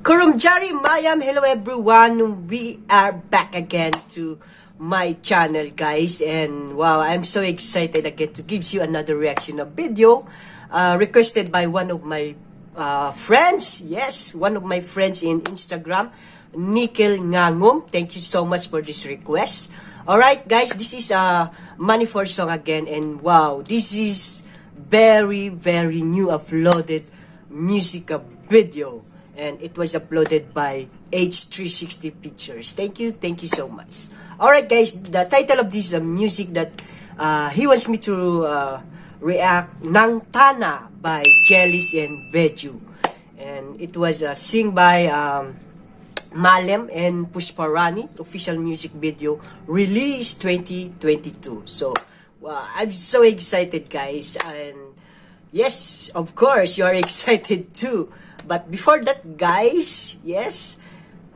Kurumjari Mayam, hello everyone. We are back again to my channel, guys, and wow, I'm so excited again to give you another reaction of video requested by one of my friends. Yes, one of my friends in Instagram, Nickel Ngangum. Thank you so much for this request. Alright guys, this is a Manipuri song again, and wow, this is very new uploaded music video, and it was uploaded by H360 Pictures. Thank you so much. Alright guys, the title of this music that he wants me to react, NANGTANA by JELISH and BIJU, and it was sing by Malem and Pushparani, official music video, released 2022. So I'm so excited, guys, and yes, of course you are excited too. But before that, guys, yes,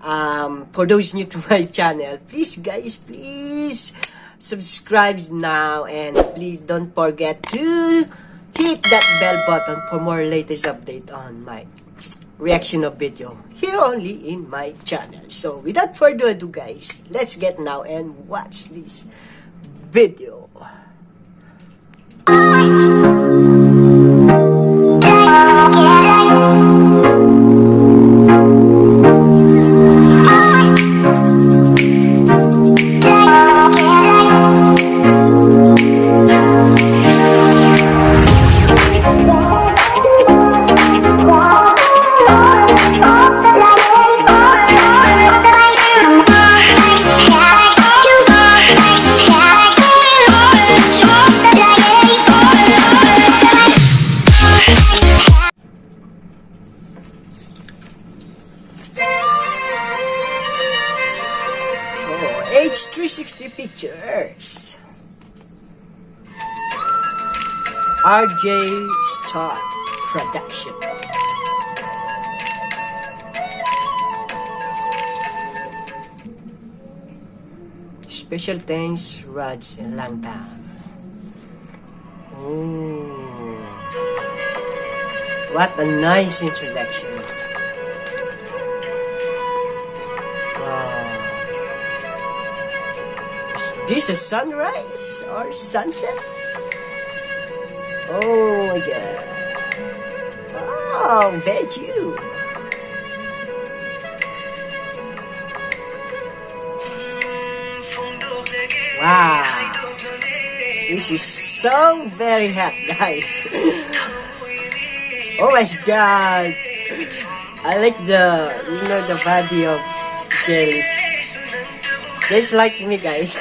for those new to my channel, please guys, please subscribe now, and please don't forget to hit that bell button for more latest update on my reaction of video here only in my channel. So without further ado, guys, let's get now and watch this video. H360 Pictures, RJ Star Production. Special thanks, Rods and Langtang. Oh, what a nice introduction. Is this a sunrise or sunset? Oh my god. Wow, BIJU. Wow. This is so very hot, guys. Oh my god. I like the body of JELISH. Just like me, guys.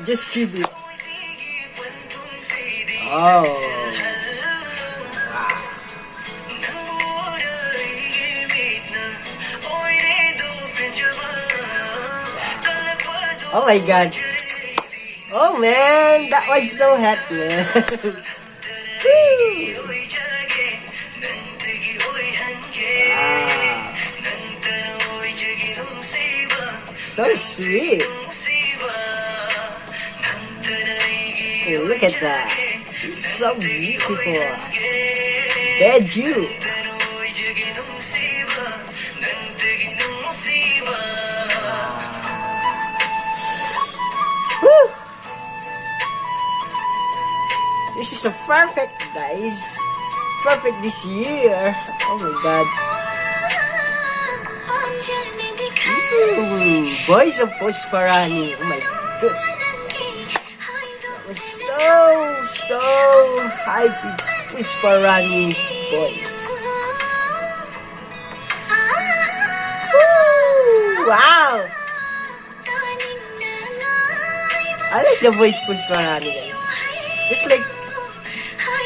Just kidding. Oh. Oh my god. Oh man, that was so hot, man. So sweet. Oh, look at that. So beautiful. BIJU. Woo. This is a perfect, guys. Perfect this year. Oh my god. Voice of Pushparani. Oh my goodness. That was so high pitched Pushparani voice. Woo! Wow! I like the voice Pushparani, guys. Just like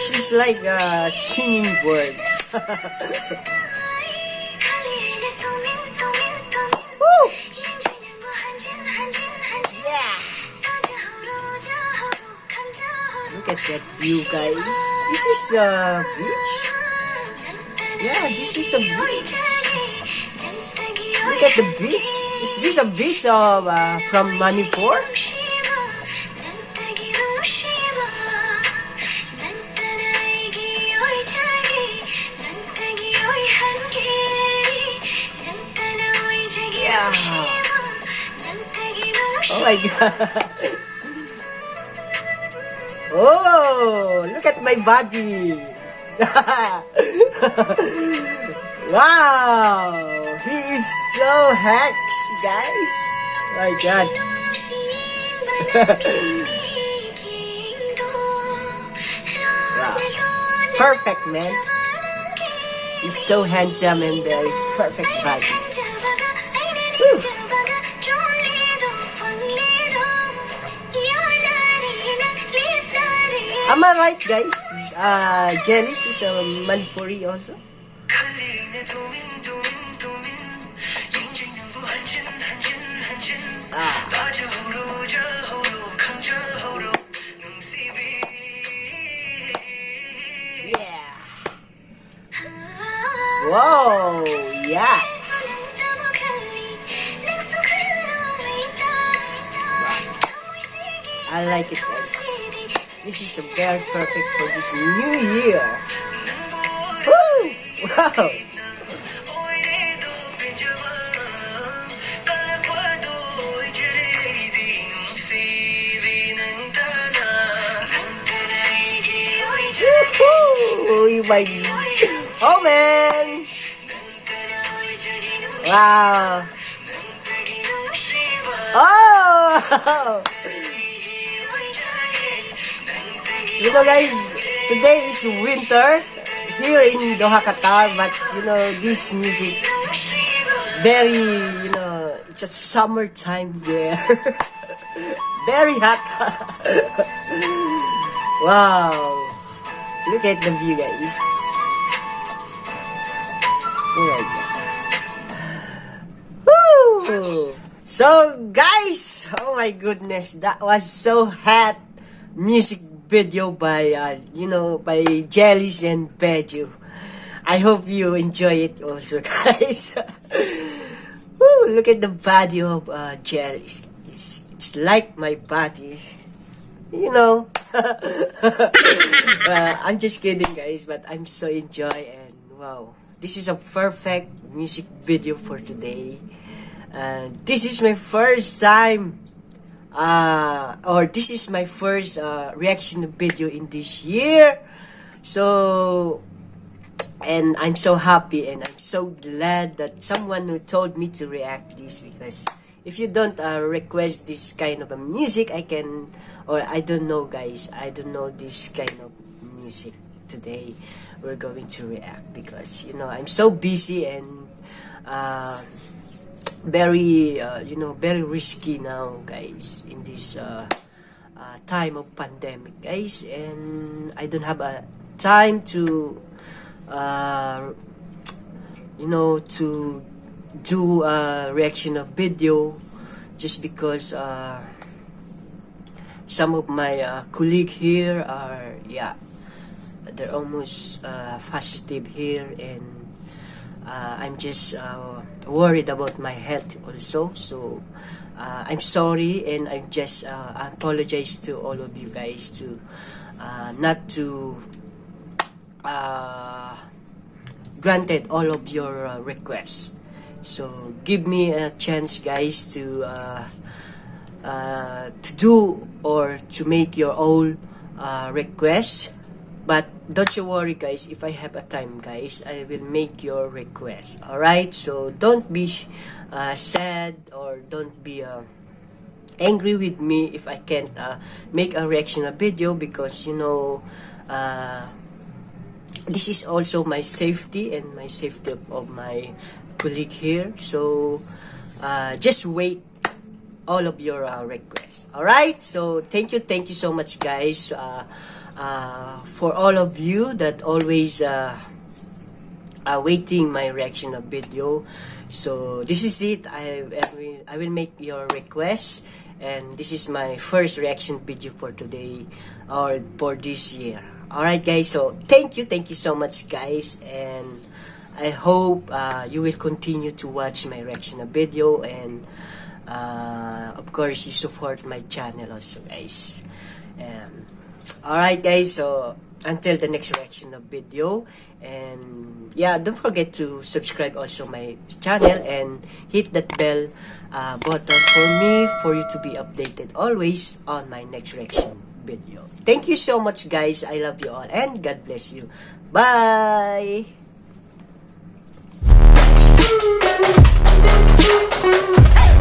she's like singing words. Look at that view, guys. This is a beach. Yeah, this is a beach. Look at the beach. Is this a beach of from Manipuri? my god. Oh, look at my body. Wow, he is so hacks, guys. My god. Wow. Perfect, man. He's so handsome and very perfect body. Woo. Am I right, guys? JELISH is a Manipuri also. Yeah. Whoa, yeah. I like it, guys. This is a very perfect for this new year. Woo! Wow! Oh my! Oh man! Wow! Oh! You know, guys, today is winter here in Doha, Qatar, but you know, this music very, you know, it's a summertime there. Very hot. Wow. Look at the view, guys. Oh my god. Woo! So, guys, oh my goodness, that was so hot music video by, you know, by JELISH and BIJU. I hope you enjoy it also, guys. Woo, look at the body of JELISH. It's like my body, you know. I'm just kidding, guys, but I'm so enjoy and wow, this is a perfect music video for today. This is my first time or this is my first reaction video in this year, so, and I'm so happy and I'm so glad that someone who told me to react this, because if you don't request this kind of a music, I can, or I don't know, guys, I don't know this kind of music today we're going to react, because you know, I'm so busy and very you know, very risky now, guys, in this time of pandemic, guys, and I don't have a time to you know, to do a reaction of video, just because some of my colleague here are, yeah, they're almost positive here, and I'm just worried about my health also, so I'm sorry, and I'm just apologize to all of you guys to not to granted all of your requests. So give me a chance, guys, to do or to make your own requests. But don't you worry, guys, if I have a time, guys, I will make your request. Alright, so don't be sad or don't be angry with me if I can't make a reaction video, because you know, this is also my safety and my safety of my colleague here. So just wait all of your requests. Alright, so thank you so much, guys, for all of you that always waiting my reaction of video. So this is it. I will make your request, and this is my first reaction video for today or for this year. Alright, guys, so thank you so much, guys, and I hope you will continue to watch my reaction of video, and of course you support my channel also, guys. Alright, guys, so until the next reaction of video. And yeah, don't forget to subscribe also my channel and hit that bell button for you to be updated always on my next reaction video. Thank you so much, guys. I love you all and God bless you. Bye. Hey!